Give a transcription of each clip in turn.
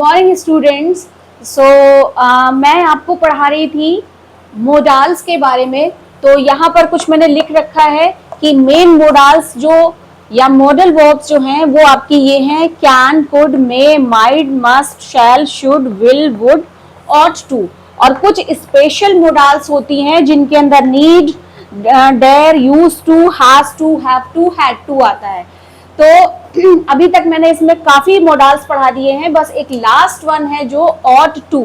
Morning students. मैं आपको पढ़ा रही थी मोडाल्स के बारे में। तो यहाँ पर कुछ मैंने लिख रखा है कि मेन मोडाल्स जो या मॉडल वर्ब्स जो हैं वो आपकी ये हैं can, could, may, might, must, shall, should, will, would, ought to. और कुछ स्पेशल मोडाल्स होती हैं जिनके अंदर need, dare, use to, has to, have to, had to आता है। तो अभी तक मैंने इसमें काफी मॉडल्स पढ़ा दिए हैं, बस एक लास्ट वन है जो ऑट टू,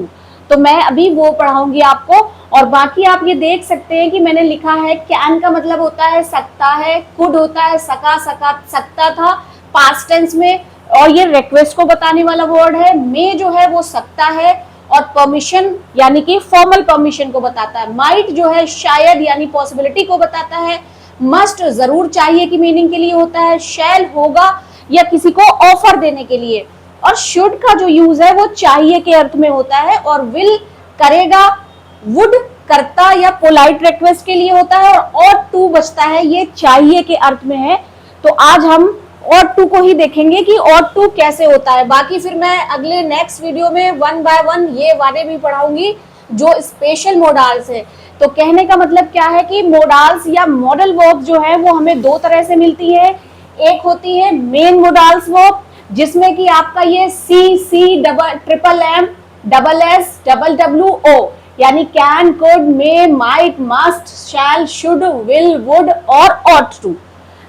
तो मैं अभी वो पढ़ाऊंगी आपको। और बाकी आप ये देख सकते हैं कि मैंने लिखा है कैन का मतलब होता है सकता है, कुड होता है सकता था पास्ट टेंस में, और ये रिक्वेस्ट को बताने वाला वर्ड है। मे जो है वो सकता है और परमिशन यानी कि फॉर्मल परमिशन को बताता है। माइट जो है शायद यानी पॉसिबिलिटी को बताता है। मस्ट जरूर चाहिए की मीनिंग के लिए होता है। शैल होगा या किसी को ऑफर देने के लिए। और शुड का जो यूज है वो चाहिए के अर्थ में होता है। और विल करेगा, वुड करता या पोलाइट रिक्वेस्ट के लिए होता है। और ऑट टू बचता है, ये चाहिए के अर्थ में है। तो आज हम ऑट टू को ही देखेंगे कि ऑट टू कैसे होता है। बाकी फिर मैं अगले नेक्स्ट वीडियो में वन बाय वन ये वाले भी पढ़ाऊंगी जो स्पेशल मोडाल्स है। तो कहने का मतलब क्या है कि मोडाल्स या मॉडल वर्ब जो है वो हमें दो तरह से मिलती है। एक होती है मेन मोडाल्स वर्ब जिसमें कि आपका ये C triple M double S double W O यानी can, could, may, might, must, shall, should, will, would और ऑट टू।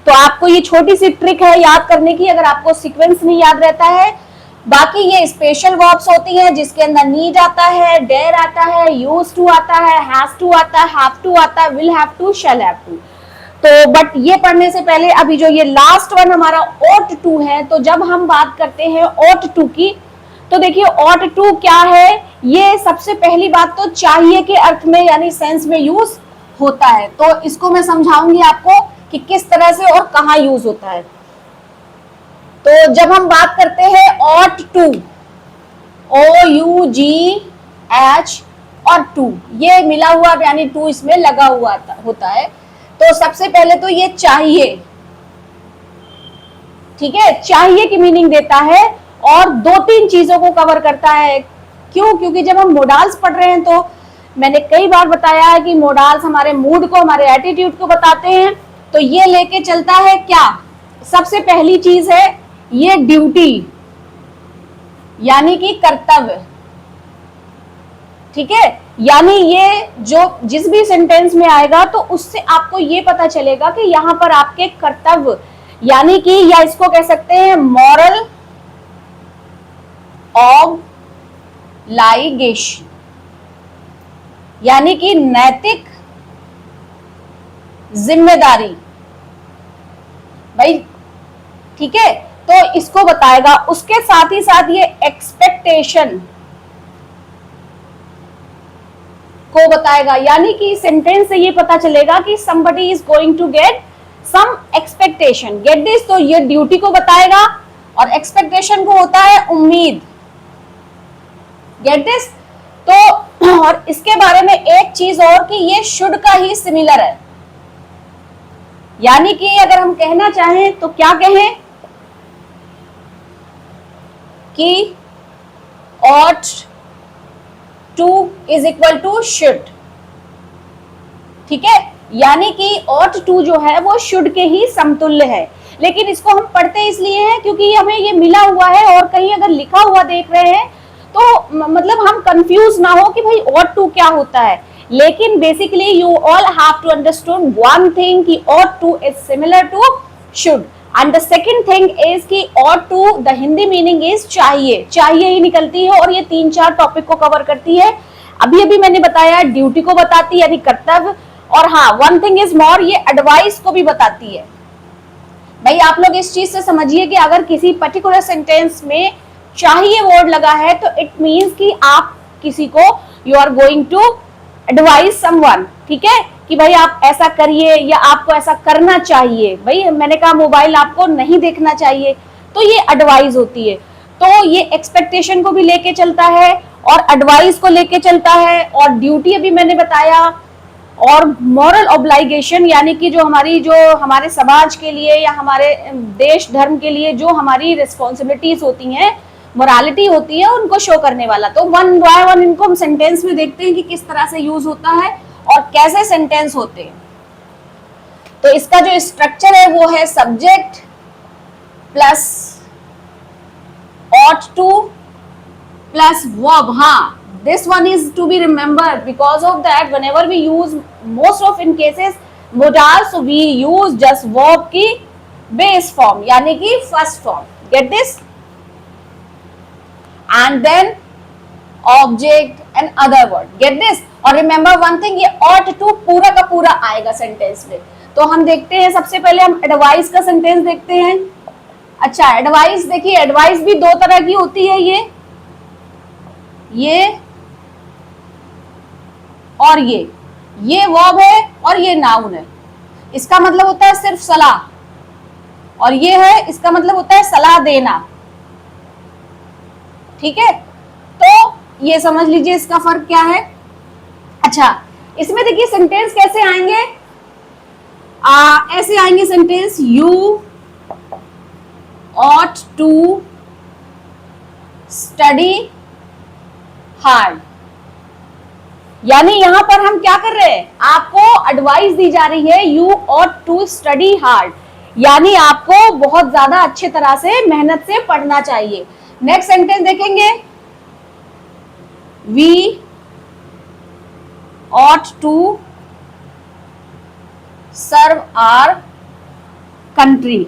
तो आपको ये छोटी सी ट्रिक है याद करने की अगर आपको सीक्वेंस नहीं याद रहता है। बाकी ये स्पेशल वर्ब्स होती हैं जिसके अंदर नीड आता है, डेयर आता है, यूज टू आता है, हैज टू आता है, हैव टू आता है, will have to, shall have to. तो बट ये पढ़ने से पहले अभी जो ये लास्ट वन हमारा ऑट टू है, तो जब हम बात करते हैं ऑट टू की तो देखिए ऑट टू क्या है। ये सबसे पहली बात तो चाहिए के अर्थ में यानी सेंस में यूज होता है। तो इसको मैं समझाऊंगी आपको कि किस तरह से और कहाँ यूज होता है। तो जब हम बात करते हैं ऑट टू, OUGH और टू, ये मिला हुआ यानी टू इसमें लगा हुआ होता है। तो सबसे पहले तो ये चाहिए, ठीक है, चाहिए की मीनिंग देता है और दो तीन चीजों को कवर करता है। क्यों? क्योंकि जब हम मोडाल्स पढ़ रहे हैं तो मैंने कई बार बताया है कि मोडाल्स हमारे मूड को, हमारे एटीट्यूड को बताते हैं। तो ये लेके चलता है क्या, सबसे पहली चीज है ये ड्यूटी यानी कि कर्तव्य, ठीक है। यानी ये जो जिस भी सेंटेंस में आएगा तो उससे आपको ये पता चलेगा कि यहाँ पर आपके कर्तव्य यानी कि, या इसको कह सकते हैं मॉरल ऑब्लाइगेशन यानी कि नैतिक जिम्मेदारी भाई, ठीक है। तो इसको बताएगा। उसके साथ ही साथ ये एक्सपेक्टेशन को बताएगा यानी कि सेंटेंस से ये पता चलेगा कि somebody is going to get some expectation, get this। तो ये ड्यूटी को बताएगा और एक्सपेक्टेशन को होता है उम्मीद, get this। तो और इसके बारे में एक चीज और कि ये शुड का ही सिमिलर है, यानी कि अगर हम कहना चाहें तो क्या कहें कि ought to is equal to should, ठीक है। यानी कि ought to जो है वो should के ही समतुल्य है। लेकिन इसको हम पढ़ते इसलिए हैं क्योंकि हमें ये मिला हुआ है और कहीं अगर लिखा हुआ देख रहे हैं तो मतलब हम कंफ्यूज ना हो कि भाई ought to क्या होता है। लेकिन basically you all have to understand one thing कि ought to is similar to should and the second thing is कि ought to the Hindi meaning is चाहिए, चाहिए ही निकलती है और ये तीन चार टॉपिक को कवर करती है। अभी अभी मैंने बताया ड्यूटी को बताती है यानी कर्तव्य, और हाँ वन थिंग इज मोर, ये एडवाइस को भी बताती है। भाई आप लोग इस चीज से समझिए कि अगर किसी पर्टिकुलर सेंटेंस में चाहिए वर्ड लगा है तो इट मीन्स कि आप किसी को you are going to advise someone, ठीक है, कि भाई आप ऐसा करिए या आपको ऐसा करना चाहिए। भाई मैंने कहा मोबाइल आपको नहीं देखना चाहिए, तो ये एडवाइस होती है। तो ये एक्सपेक्टेशन को भी लेके चलता है और एडवाइस को लेके चलता है, और ड्यूटी अभी मैंने बताया, और मॉरल ऑब्लाइगेशन यानी कि जो हमारे समाज के लिए या हमारे देश धर्म के लिए जो हमारी रिस्पॉन्सिबिलिटीज होती हैं मोरालिटी होती है उनको शो करने वाला। तो वन बाय वन इनको हम सेंटेंस में देखते हैं कि किस तरह से यूज होता है और कैसे सेंटेंस होते हैं। तो इसका जो स्ट्रक्चर है वो है subject plus ought to plus verb. हाँ, this one is to be remembered because of that whenever we use most of in cases modals, so we use just verb की base form यानी कि first form. Get this? And then object and other word. Get this? और remember one thing, ये ought to पूरा का पूरा आएगा sentence में। तो हम देखते हैं, सबसे पहले हम एडवाइस का सेंटेंस देखते हैं। अच्छा, एडवाइस देखिए, एडवाइस भी दो तरह की होती है, ये और ये वर्ब है और ये नाउन है। इसका मतलब होता है सिर्फ सलाह, और ये है, इसका मतलब होता है सलाह देना। ठीक है, तो ये समझ लीजिए इसका फर्क क्या है। अच्छा, इसमें देखिए सेंटेंस कैसे आएंगे, ऐसे आएंगे sentence, you ought to study hard। यानी यहां पर हम क्या कर रहे हैं, आपको एडवाइस दी जा रही है you ought to study hard, यानी आपको बहुत ज्यादा अच्छे तरह से मेहनत से पढ़ना चाहिए। नेक्स्ट सेंटेंस देखेंगे, we ought to serve our country।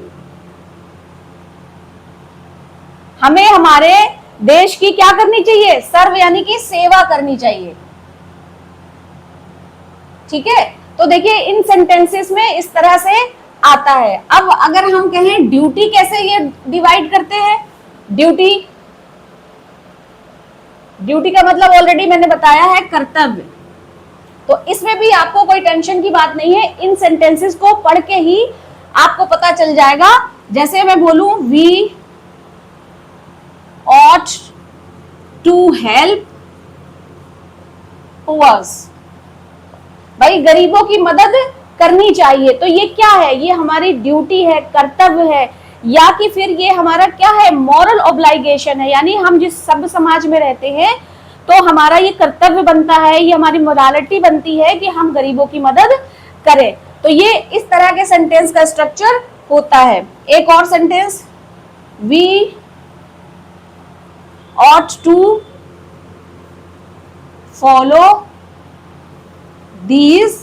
हमें हमारे देश की क्या करनी चाहिए, सर्व यानी कि सेवा करनी चाहिए। ठीक है, तो देखिए इन सेंटेंसेस में इस तरह से आता है। अब अगर हम कहें ड्यूटी कैसे ये डिवाइड करते हैं, ड्यूटी का मतलब ऑलरेडी मैंने बताया है कर्तव्य। तो इसमें भी आपको कोई टेंशन की बात नहीं है, इन सेंटेंसेस को पढ़ के ही आपको पता चल जाएगा। जैसे मैं बोलूं, we ought to help poor। भाई गरीबों की मदद करनी चाहिए, तो ये क्या है, ये हमारी ड्यूटी है, कर्तव्य है, या कि फिर ये हमारा क्या है, मॉरल ऑब्लाइगेशन है। यानी हम जिस सभ्य समाज में रहते हैं तो हमारा ये कर्तव्य बनता है, ये हमारी मोरालिटी बनती है कि हम गरीबों की मदद करें। तो ये इस तरह के सेंटेंस का स्ट्रक्चर होता है। एक और sentence, we ought to follow these